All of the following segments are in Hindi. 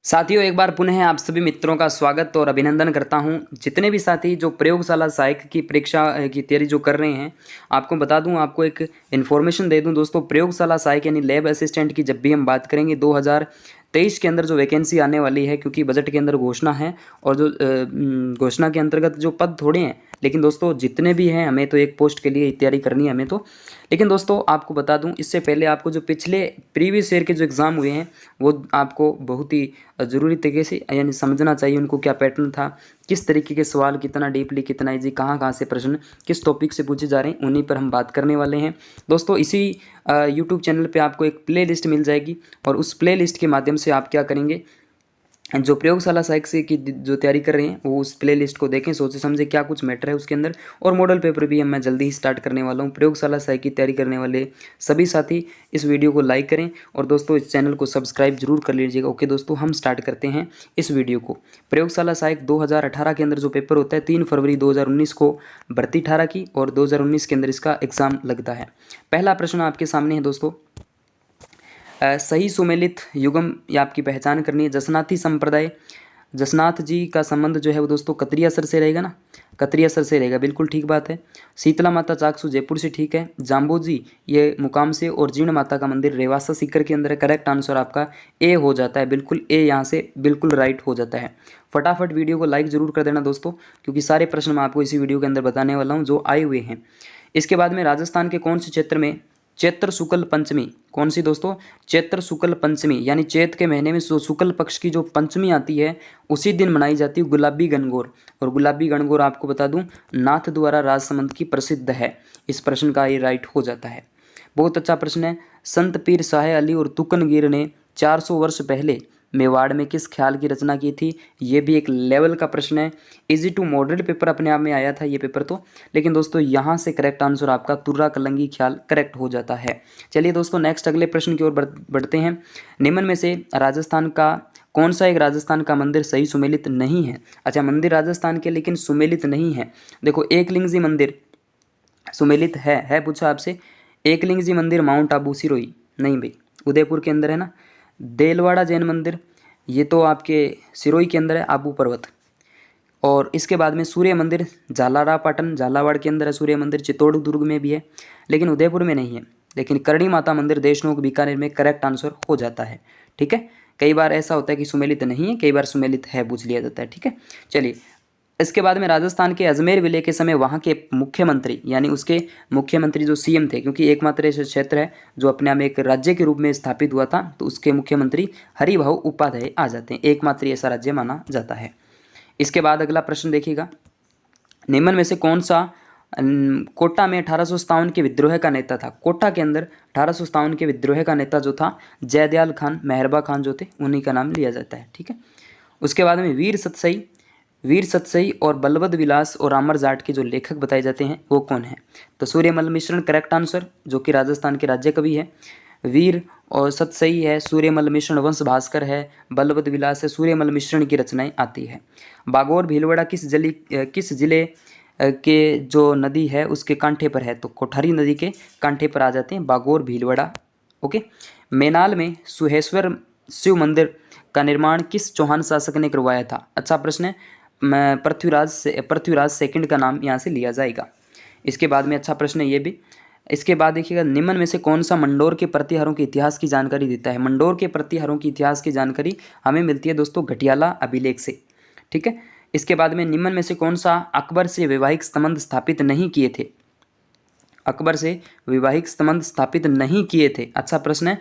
साथियों, एक बार पुनः आप सभी मित्रों का स्वागत और अभिनंदन करता हूं। जितने भी साथी जो प्रयोगशाला सहायक की परीक्षा की तैयारी जो कर रहे हैं, आपको बता दूं, आपको एक इन्फॉर्मेशन दे दूं दोस्तों। प्रयोगशाला सहायक यानी लैब असिस्टेंट की जब भी हम बात करेंगे 2023 के अंदर जो वैकेंसी आने वाली है, क्योंकि बजट के अंदर घोषणा है और जो घोषणा के अंतर्गत जो पद थोड़े हैं, लेकिन दोस्तों जितने भी हैं हमें तो एक पोस्ट के लिए तैयारी करनी है हमें तो। लेकिन दोस्तों आपको बता दूं, इससे पहले आपको जो पिछले प्रीवियस ईयर के जो एग्ज़ाम हुए हैं वो आपको बहुत ही ज़रूरी तरीके से यानी समझना चाहिए उनको, क्या पैटर्न था, किस तरीके के सवाल, कितना डीपली, कितना इजी, कहाँ कहाँ से प्रश्न किस टॉपिक से पूछे जा रहे हैं, उन्हीं पर हम बात करने वाले हैं दोस्तों। इसी यूट्यूब चैनल पे आपको एक प्ले लिस्ट मिल जाएगी और उस प्ले लिस्ट के माध्यम से आप क्या करेंगे, जो प्रयोगशाला सहायक से की जो तैयारी कर रहे हैं वो उस प्ले लिस्ट को देखें, सोचे समझे क्या कुछ मैटर है उसके अंदर। और मॉडल पेपर भी मैं जल्दी ही स्टार्ट करने वाला हूँ। प्रयोगशाला सहायक की तैयारी करने वाले सभी साथी इस वीडियो को लाइक करें और दोस्तों इस चैनल को सब्सक्राइब जरूर कर लीजिएगा। ओके दोस्तों, हम स्टार्ट करते हैं इस वीडियो को। प्रयोगशाला सहायक 2018 के अंदर जो पेपर होता है, 3 फरवरी 2019 को भर्ती 18 की और 2019 के अंदर इसका एग्ज़ाम लगता है। पहला प्रश्न आपके सामने है दोस्तों, सही सुमेलित युगम या आपकी पहचान करनी है। जसनाथी संप्रदाय, जसनाथ जी का संबंध जो है वो दोस्तों कतरिया सर से रहेगा ना, कतरिया सर से रहेगा, बिल्कुल ठीक बात है। शीतला माता चाकसू जयपुर से, ठीक है। जाम्बू जी ये मुकाम से, और जीर्ण माता का मंदिर रेवासा सीकर के अंदर है। करेक्ट आंसर आपका ए हो जाता है, बिल्कुल ए यहाँ से बिल्कुल राइट हो जाता है। फटाफट वीडियो को लाइक जरूर कर देना दोस्तों, क्योंकि सारे प्रश्न मैं आपको इसी वीडियो के अंदर बताने वाला हूँ जो आए हुए हैं। इसके बाद में राजस्थान के कौन से क्षेत्र में चैत्र शुक्ल पंचमी, कौन सी दोस्तों, चैत्र शुक्ल पंचमी यानी चैत के महीने में शुक्ल पक्ष की जो पंचमी आती है उसी दिन मनाई जाती है गुलाबी गणगौर। और गुलाबी गणगौर आपको बता दूं नाथ द्वारा राजसमंद की प्रसिद्ध है। इस प्रश्न का ये राइट हो जाता है। बहुत अच्छा प्रश्न है। संत पीर शाह अली और तुकनगीर ने 400 वर्ष पहले मेवाड़ में किस ख्याल की रचना की थी। ये भी एक लेवल का प्रश्न है। इजी टू मॉडरेट पेपर अपने आप में आया था ये पेपर तो, लेकिन दोस्तों यहाँ से करेक्ट आंसर आपका तुर्रा कलंगी ख्याल करेक्ट हो जाता है। चलिए दोस्तों नेक्स्ट अगले प्रश्न की ओर बढ़ते हैं। निम्न में से राजस्थान का कौन सा एक राजस्थान का मंदिर सही सुमेलित नहीं है। अच्छा, मंदिर राजस्थान के लेकिन सुमेलित नहीं है। देखो, एकलिंग जी मंदिर सुमेलित है पूछा आपसे। एकलिंग जी मंदिर माउंट आबू सिरोही, नहीं भाई, उदयपुर के अंदर है ना। देलवाड़ा जैन मंदिर ये तो आपके सिरोही के अंदर है, आबू पर्वत। और इसके बाद में सूर्य मंदिर झालारा पाटन झालावाड़ के अंदर है सूर्य मंदिर, चित्तौड़ दुर्ग में भी है लेकिन उदयपुर में नहीं है। लेकिन करणी माता मंदिर देशनोक बीकानेर में करेक्ट आंसर हो जाता है। ठीक है, कई बार ऐसा होता है कि सुमेलित नहीं है, कई बार सुमेलित है पूछ लिया जाता है। ठीक है, चलिए इसके बाद में राजस्थान के अजमेर विलय के समय वहाँ के मुख्यमंत्री यानी उसके मुख्यमंत्री जो सीएम थे, क्योंकि एकमात्र ऐसा क्षेत्र है जो अपने आप में एक राज्य के रूप में स्थापित हुआ था, तो उसके मुख्यमंत्री हरिभाऊ उपाध्याय आ जाते हैं। एकमात्र ऐसा राज्य माना जाता है। इसके बाद अगला प्रश्न देखिएगा, निम्न में से कौन सा कोटा में 1857 के विद्रोह का नेता था। कोटा के अंदर 1857 के विद्रोह का नेता जो था जयदयाल खान मेहरबा खान जो थे, उन्हीं का नाम लिया जाता है। ठीक है, उसके बाद में वीर सतसई और बलवद विलास और रामर जाट के जो लेखक बताए जाते हैं वो कौन है। तो सूर्यमल मिश्रण करेक्ट आंसर, जो कि राजस्थान के राज्य कवि है। वीर और सतसई है, सूर्यमल मिश्रण वंश भास्कर है, बलवद विलास है, सूर्यमल मिश्रण की रचनाएं आती है। बागोर भीलवाड़ा किस जिले के जो नदी है उसके कांठे पर है। तो कोठारी नदी के कांठे पर आ जाते हैं बागोर भीलवाड़ा। ओके, मेनाल में सुहेश्वर शिव मंदिर का निर्माण किस चौहान शासक ने करवाया था। अच्छा प्रश्न है, पृथ्वीराज सेकंड का नाम यहाँ से लिया जाएगा। इसके बाद में अच्छा प्रश्न है ये भी। इसके बाद देखिएगा, निम्न में से कौन सा मंडोर के प्रतिहारों के इतिहास की जानकारी देता है। मंडोर के प्रतिहारों की इतिहास की जानकारी हमें मिलती है दोस्तों घटियाला अभिलेख से। ठीक है, इसके बाद में निम्न में से कौन सा अकबर से वैवाहिक संबंध स्थापित नहीं किए थे। अकबर से वैवाहिक संबंध स्थापित नहीं किए थे। अच्छा प्रश्न है।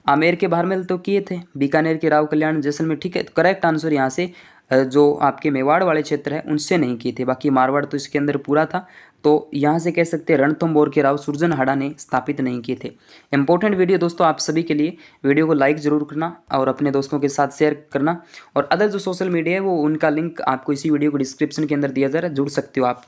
आमेर के बारमेल तो किए थे, बीकानेर के राव कल्याण जैसलमेर। ठीक है, तो करेक्ट आंसर यहाँ से जो आपके मेवाड़ वाले क्षेत्र है उनसे नहीं किए थे, बाकी मारवाड़ तो इसके अंदर पूरा था। तो यहाँ से कह सकते हैं रणथंभौर के राव सुरजनहाड़ा ने स्थापित नहीं किए थे। इंपॉर्टेंट वीडियो दोस्तों आप सभी के लिए, वीडियो को लाइक जरूर करना और अपने दोस्तों के साथ शेयर करना। और अदर जो सोशल मीडिया है वो उनका लिंक आपको इसी वीडियो को डिस्क्रिप्शन के अंदर दिया जा रहा है, जुड़ सकते हो आप।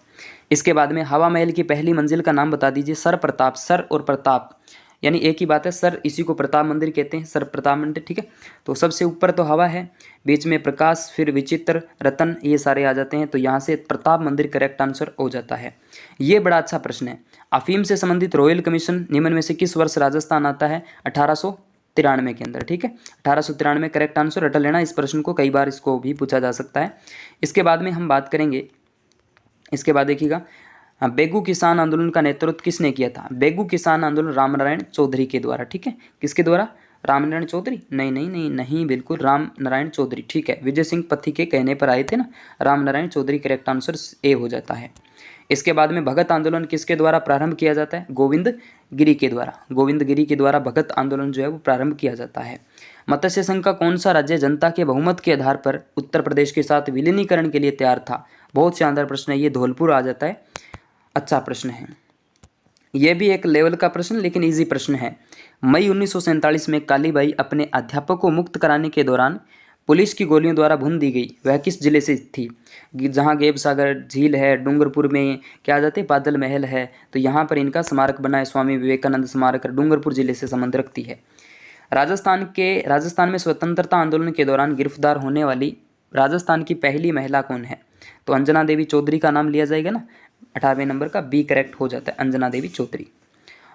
इसके बाद में हवा महल की पहली मंजिल का नाम बता दीजिए। सर प्रताप, सर और प्रताप यानी एक ही बात है, सर इसी को प्रताप मंदिर कहते हैं, सर प्रताप मंदिर। ठीक है, तो सबसे ऊपर तो हवा है, बीच में प्रकाश, फिर विचित्र, रतन, ये सारे आ जाते हैं। तो यहाँ से प्रताप मंदिर करेक्ट आंसर हो जाता है। ये बड़ा अच्छा प्रश्न है। अफीम से संबंधित रॉयल कमीशन निम्न में से किस वर्ष राजस्थान आता है। 1813 1893 के अंदर, ठीक है। 1893 करेक्ट आंसर, रट लेना इस प्रश्न को, कई बार इसको भी पूछा जा सकता है। इसके बाद में हम बात करेंगे, इसके बाद देखिएगा, बेगू किसान आंदोलन का नेतृत्व किसने किया था? बेगू किसान आंदोलन रामनारायण चौधरी के द्वारा, ठीक है। किसके द्वारा? रामनारायण चौधरी? नहीं नहीं नहीं नहीं, बिल्कुल राम नारायण चौधरी, ठीक है। विजय सिंह पत्ती के कहने पर आए थे ना, Ramnarayan Chaudhary, correct answer A हो जाता है। इसके बाद में भगत आंदोलन किसके द्वारा प्रारंभ किया जाता है? गोविंद गिरी के द्वारा, गोविंद गिरी के द्वारा भगत आंदोलन जो है वो प्रारंभ किया जाता है। मत्स्य संघ का कौन सा राज्य जनता के बहुमत के आधार पर उत्तर प्रदेश के साथ विलीनीकरण के लिए तैयार था? बहुत शानदार प्रश्न है ये, धौलपुर आ जाता है। अच्छा प्रश्न है ये, भी एक लेवल का प्रश्न लेकिन इजी प्रश्न है। मई 1947 में कालीबाई अपने अध्यापक को मुक्त कराने के दौरान पुलिस की गोलियों द्वारा भून दी गई, वह किस जिले से थी? जहाँ गेब सागर झील है, डूंगरपुर में क्या आ जाते हैं, बादल महल है, तो यहाँ पर इनका स्मारक बना है, स्वामी विवेकानंद स्मारक, डूंगरपुर जिले से संबंध रखती है। राजस्थान में स्वतंत्रता आंदोलन के दौरान गिरफ्तार होने वाली राजस्थान की पहली महिला कौन है? तो अंजना देवी चौधरी का नाम लिया जाएगा ना, 18वें नंबर का बी करेक्ट हो जाता है, अंजना देवी चौधरी।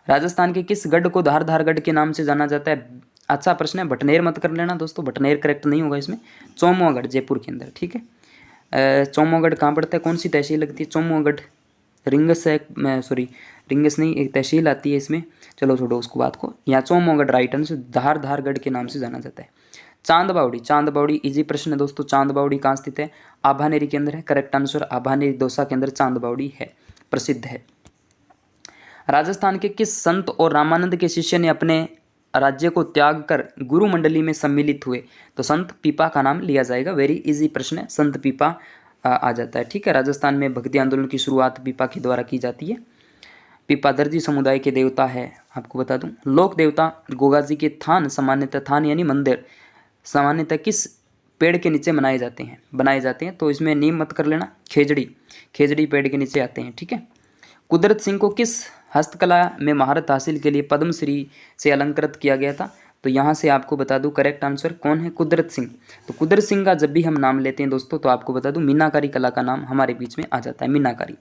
राजस्थान के किस गढ़ को धारगढ़ के नाम से जाना जाता है? अच्छा प्रश्न है, भटनेर मत कर लेना दोस्तों, भटनेर करेक्ट नहीं होगा इसमें, चौमुआगढ़ जयपुर के अंदर, ठीक है। चौमुआगढ़ कहाँ पड़ता है, कौन सी तहसील लगती है? चौमुआगढ़ रिंगस है, सॉरी रिंगस नहीं, एक तहसील आती है इसमें, चलो छोड़ो उसको बात को। यहाँ चौमुआगढ़ राइट आंसर, धारगढ़ के नाम से जाना जाता है। चांदबावड़ी इजी प्रश्न है दोस्तों, चांदबावड़ी कहाँ स्थित है? आभानेरी के अंदर है, करेक्ट आंसर आभानेरी दौसा के अंदर चांदबावड़ी है, प्रसिद्ध है। राजस्थान के किस संत और रामानंद के शिष्य ने अपने राज्य को त्याग कर गुरु मंडली में सम्मिलित हुए? तो संत पीपा का नाम लिया जाएगा, वेरी इजी प्रश्न है, संत पीपा आ जाता है, ठीक है। राजस्थान में भक्ति आंदोलन की शुरुआत पीपा के द्वारा की जाती है। पीपा दर्जी समुदाय के देवता है, आपको बता दूं। लोक देवता गोगा जी के थान, सामान्यतः थान यानी मंदिर, सामान्यतः किस पेड़ के नीचे बनाए जाते हैं? तो इसमें नीम मत कर लेना, खेजड़ी पेड़ के नीचे आते हैं, ठीक है। कुदरत सिंह को किस हस्तकला में महारत हासिल के लिए पद्मश्री से अलंकृत किया गया था? तो यहाँ से आपको बता दूं करेक्ट आंसर कौन है? कुदरत सिंह। तो कुदरत सिंह का जब भी हम नाम लेते हैं दोस्तों, तो आपको बता दूं मीनाकारी कला का नाम हमारे बीच में आ जाता है, मीनाकारी।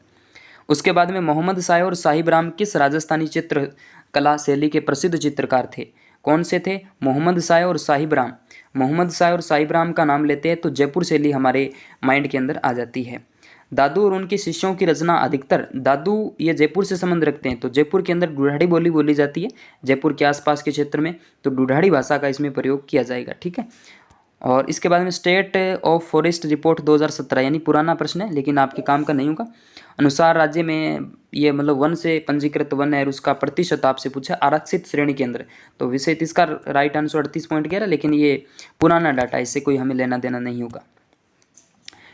उसके बाद में मोहम्मद शाह और साहिब राम किस राजस्थानी चित्र कला शैली के प्रसिद्ध चित्रकार थे? कौन से थे? मोहम्मद शाह और साहिब राम। मोहम्मद शाह और साहिब राम का नाम लेते हैं तो जयपुर शैली हमारे माइंड के अंदर आ जाती है। दादू और उनके शिष्यों की रचना अधिकतर, दादू ये जयपुर से संबंध रखते हैं, तो जयपुर के अंदर ढूढ़ाड़ी बोली बोली जाती है, जयपुर के आसपास के क्षेत्र में, तो ढूढ़ाड़ी भाषा का इसमें प्रयोग किया जाएगा, ठीक है। और इसके बाद में स्टेट ऑफ फॉरेस्ट रिपोर्ट 2017, यानी पुराना प्रश्न है लेकिन आपके काम का नहीं होगा, अनुसार राज्य में ये मतलब वन से पंजीकृत वन है, उसका प्रतिशत आपसे पूछा आरक्षित श्रेणी के अंदर, तो विषय इसका राइट आंसर 38.11, लेकिन ये पुराना डाटा, इससे कोई हमें लेना देना नहीं होगा।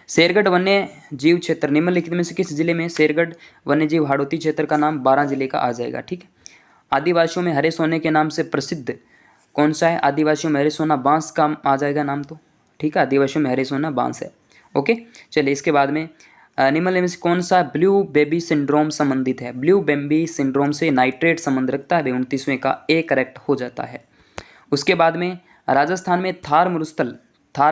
शेरगढ़ वन्य जीव क्षेत्र निम्नलिखित में से किस जिले में? शेरगढ़ वन्य जीव हाड़ौती क्षेत्र का नाम 12 जिले का आ जाएगा, ठीक है। आदिवासियों में हरे सोने के नाम से प्रसिद्ध कौन सा है? आदिवासियों में हरे सोना बांस का आ जाएगा नाम, तो ठीक है, आदिवासियों में हरे सोना बांस है, ओके। चलिए इसके बाद में निम्नलिखित में से कौन सा ब्लू बेबी सिंड्रोम संबंधित है? ब्लू बेबी सिंड्रोम से नाइट्रेट संबंध रखता है, 29वें का ए करेक्ट हो जाता है। उसके बाद में राजस्थान में थार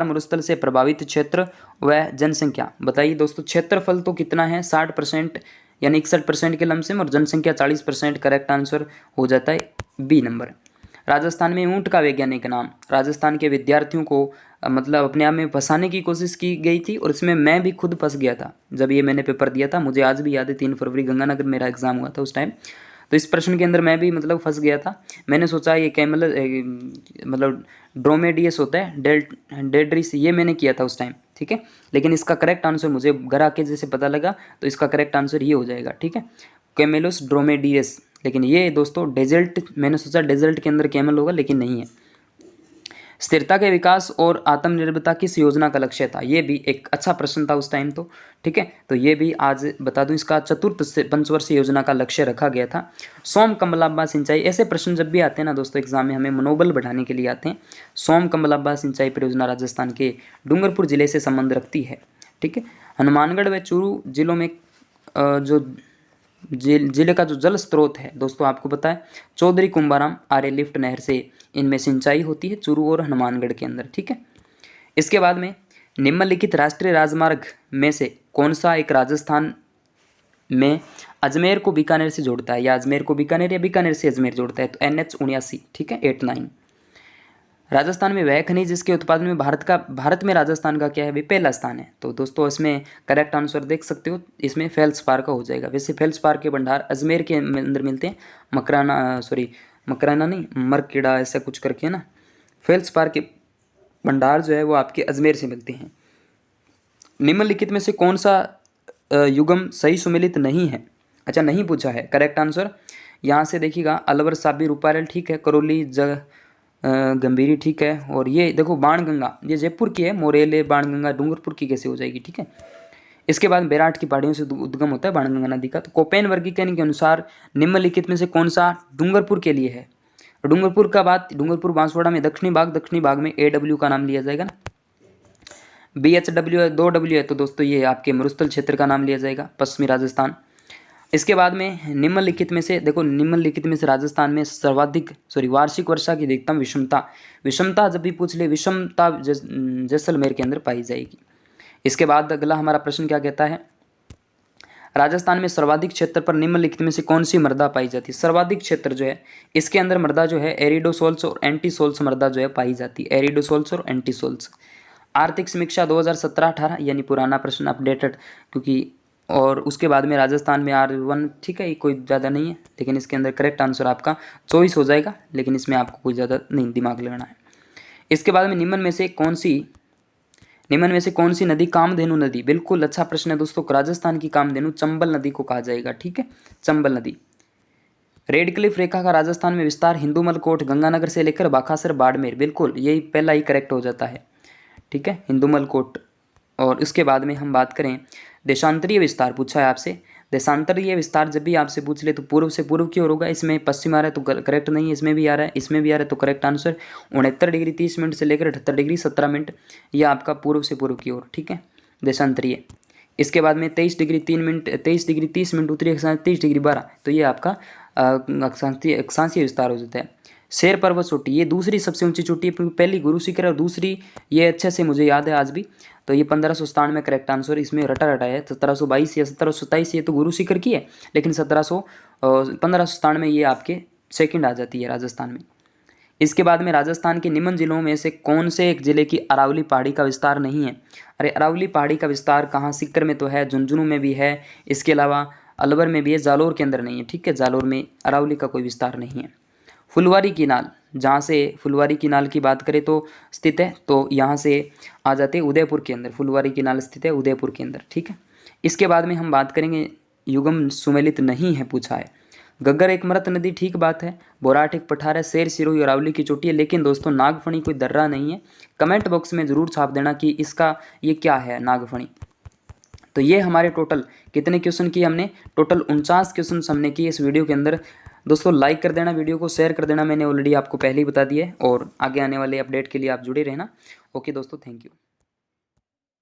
मरुस्थल से प्रभावित क्षेत्र व जनसंख्या बताइए दोस्तों। क्षेत्रफल तो कितना है? 60% यानी 61% के लमसम, और जनसंख्या 40%, करेक्ट आंसर हो जाता है बी नंबर। राजस्थान में ऊंट का वैज्ञानिक नाम, राजस्थान के विद्यार्थियों को मतलब अपने आप में फंसाने की कोशिश की गई थी, और इसमें मैं भी खुद फंस गया था जब ये मैंने पेपर दिया था, मुझे आज भी याद है, 3 फरवरी गंगानगर मेरा एग्जाम हुआ था उस टाइम, तो इस प्रश्न के अंदर मैं भी मतलब फंस गया था। मैंने सोचा ये कैमल मतलब ड्रोमेडियस होता है, डेड्रिस, ये मैंने किया था उस टाइम, ठीक है। लेकिन इसका करेक्ट आंसर मुझे घर आके जैसे पता लगा, तो इसका करेक्ट आंसर ये हो जाएगा, ठीक है, कैमेलोस ड्रोमेडियस। लेकिन ये दोस्तों डेजर्ट, मैंने सोचा डेजर्ट के अंदर कैमल होगा, लेकिन नहीं है। स्थिरता के विकास और आत्मनिर्भरता किस योजना का लक्ष्य था? ये भी एक अच्छा प्रश्न था उस टाइम, तो ठीक है, तो ये भी आज बता दूं, इसका चतुर्थ पंचवर्षीय योजना का लक्ष्य रखा गया था। सोम कमलाबा सिंचाई, ऐसे प्रश्न जब भी आते हैं ना दोस्तों एग्जाम में, हमें मनोबल बढ़ाने के लिए आते हैं। सोम कमलाबा सिंचाई परियोजना राजस्थान के डूंगरपुर जिले से संबंध रखती है, ठीक है। हनुमानगढ़ व चूरू जिलों में जो जिले का जो जल स्रोत है दोस्तों, आपको पता है चौधरी कुंभाराम आर्य लिफ्ट नहर से इनमें सिंचाई होती है, चूरू और हनुमानगढ़ के अंदर, ठीक है। इसके बाद में निम्नलिखित राष्ट्रीय राजमार्ग में से कौन सा एक राजस्थान में अजमेर को बीकानेर से जोड़ता है, या अजमेर को बीकानेर या बीकानेर से अजमेर जोड़ता है? तो NH 79, ठीक है, 89। राजस्थान में वह खनिज जिसके उत्पादन में भारत में राजस्थान का क्या है, वे पहला स्थान है। तो दोस्तों इसमें करेक्ट आंसर देख सकते हो, इसमें फेल्सपार का हो जाएगा। वैसे फेल्सपार के भंडार अजमेर के अंदर मिलते हैं, मकराना नहीं, मरकेड़ा ऐसा कुछ करके है ना। फेल्सपार के भंडार जो है वो आपके अजमेर से मिलते हैं। निम्नलिखित में से कौन सा युगम सही सुमेलित नहीं है? अच्छा, नहीं पूछा है। करेक्ट आंसर यहाँ से देखिएगा, अलवर साबी रूपारेल ठीक है, करौली गंभीरी ठीक है, और ये देखो बाणगंगा, ये जयपुर की है, मोरेले बाणगंगा डूंगरपुर की कैसे हो जाएगी, ठीक है। इसके बाद बैराट की पहाड़ियों से उद्गम होता है बाणगंगा नदी का। तो कोपेन वर्गीकरण के अनुसार निम्नलिखित में से कौन सा डूंगरपुर के लिए है? डूंगरपुर का बात, डूंगरपुर बांसवाड़ा में दक्षिणी भाग में AW का नाम लिया जाएगा ना। BHW है, 2W है, तो दोस्तों ये आपके मरुस्थल क्षेत्र का नाम लिया जाएगा, पश्चिमी राजस्थान। इसके बाद में निम्नलिखित में से देखो, निम्नलिखित में से राजस्थान में सर्वाधिक वार्षिक वर्षा की अधिकतम विषमता जब भी पूछ ले, विषमता जैसलमेर के अंदर पाई जाएगी। इसके बाद अगला हमारा प्रश्न क्या कहता है, राजस्थान में सर्वाधिक क्षेत्र पर निम्नलिखित में से कौन सी मृदा पाई जाती है? सर्वाधिक क्षेत्र जो है इसके अंदर मृदा जो है एरिडोसोल्स और एंटीसोल्स मृदा जो है पाई जाती है, एरिडोसोल्स और एंटीसोल्स। आर्थिक समीक्षा 2017-18 यानी पुराना प्रश्न अपडेटेड, क्योंकि और उसके बाद में राजस्थान में R1 ठीक है, ये कोई ज़्यादा नहीं है, लेकिन इसके अंदर करेक्ट आंसर आपका 24 हो जाएगा, लेकिन इसमें आपको कोई ज़्यादा नहीं दिमाग लगाना है। इसके बाद में निम्न में से कौन सी नदी कामधेनु नदी? बिल्कुल अच्छा प्रश्न है दोस्तों। राजस्थान की कामधेनु चंबल नदी को कहा जाएगा, ठीक है, चंबल नदी। रेड क्लिफ रेखा का राजस्थान में विस्तार हिंदूमल कोट गंगानगर से लेकर बाखासर बाड़मेर, बिल्कुल यही पहला ही करेक्ट हो जाता है, ठीक है, हिंदूमल कोट। और इसके बाद में हम बात करें देशांतरीय विस्तार, पूछा है आपसे। देशांतरीय विस्तार जब भी आपसे पूछ ले तो पूर्व से पूर्व की ओर होगा। इसमें पश्चिम आ रहा है तो करेक्ट नहीं है, इसमें भी आ रहा है, इसमें भी आ रहा है, तो करेक्ट आंसर 69 डिग्री 30 मिनट से लेकर 78 डिग्री 17 मिनट, यह आपका पूर्व से पूर्व की ओर, ठीक है, देशांतरीय। इसके बाद में 23 डिग्री 3 मिनट 23 डिग्री 30 मिनट उत्तरी अक्षांश 23 डिग्री 12, तो ये आपका अक्षांशीय विस्तार हो जाता है। शेर पर्वत चोटी, ये दूसरी सबसे ऊंची चोटी है, पहली गुरु शिखर है और दूसरी ये अच्छे से मुझे याद है आज भी, तो ये 1597 में करेक्ट आंसर। इसमें रटा है 1722 या 1727, ये तो गुरु शिखर की है, लेकिन 1597 में ये आपके सेकंड आ जाती है राजस्थान में। इसके बाद में राजस्थान के निम्न जिलों में से कौन से एक जिले की अरावली पहाड़ी का विस्तार नहीं है? अरे अरावली पहाड़ी का विस्तार कहाँ, सीकर में तो है, झुंझुनू में भी है, इसके अलावा अलवर में भी है, जालोर के अंदर नहीं है, ठीक है, जालोर में अरावली का कोई विस्तार नहीं है। फुलवारी कीनाल, जहाँ से फुलवारी कीनाल की बात करें तो स्थित है, तो यहाँ से आ जाते हैं उदयपुर के अंदर, फुलवारी कीनाल स्थित है उदयपुर के अंदर, ठीक है। इसके बाद में हम बात करेंगे युगम सुमेलित नहीं है, पूछा है। गग्गर एक मृत नदी, ठीक बात है। बोराट एक पठार है, शेर सिरोही अरावली की चोटी है, लेकिन दोस्तों नागफणी कोई दर्रा नहीं है। कमेंट बॉक्स में ज़रूर छाप देना कि इसका ये क्या है नागफणी। तो ये हमारे टोटल कितने क्वेश्चन किए हमने? टोटल 49 क्वेश्चन हमने किए इस वीडियो के अंदर। दोस्तों लाइक कर देना, वीडियो को शेयर कर देना, मैंने ऑलरेडी आपको पहले ही बता दिया है, और आगे आने वाले अपडेट के लिए आप जुड़े रहना। ओके दोस्तों, थैंक यू।